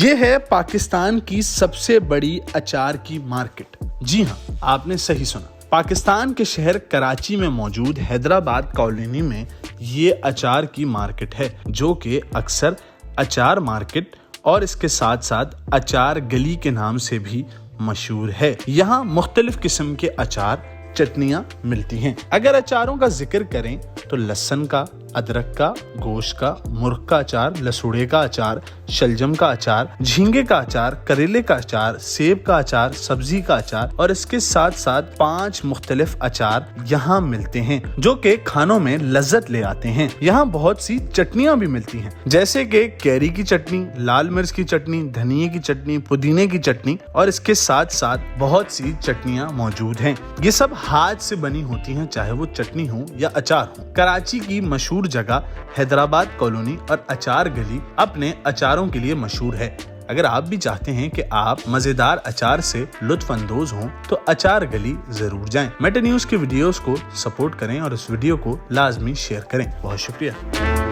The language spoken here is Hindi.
ये है पाकिस्तान की सबसे बड़ी अचार की मार्केट। जी हाँ, आपने सही सुना। पाकिस्तान के शहर कराची में मौजूद हैदराबाद कॉलोनी में ये अचार की मार्केट है, जो कि अक्सर अचार मार्केट और इसके साथ साथ अचार गली के नाम से भी मशहूर है। यहाँ मुख्तलिफ किस्म के अचार, चटनियाँ मिलती हैं। अगर अचारों का जिक्र करें तो लहसुन का, अदरक का, गोश्त का, मुर्ग का अचार, लसूड़े का अचार, शलजम का अचार, झींगे का अचार, करेले का अचार, सेब का अचार, सब्जी का अचार और इसके साथ साथ 5 मुख्तलिफ अचार यहाँ मिलते हैं, जो कि खानों में लज्जत ले आते हैं। यहाँ बहुत सी चटनियाँ भी मिलती हैं, जैसे कि कैरी की चटनी, लाल मिर्च की चटनी, धनिये की चटनी, पुदीने की चटनी और इसके साथ साथ बहुत सी चटनियाँ मौजूद हैं। ये सब हाथ से बनी होती हैं, चाहे वो चटनी हो या अचार हो। कराची की मशहूर जगह हैदराबाद कॉलोनी और अचार गली अपने अचारों के लिए मशहूर है। अगर आप भी चाहते हैं कि आप मजेदार अचार से लुत्फ अंदोज हों तो अचार गली जरूर जाएं। मेटा न्यूज़ के वीडियोस को सपोर्ट करें और इस वीडियो को लाजमी शेयर करें। बहुत शुक्रिया।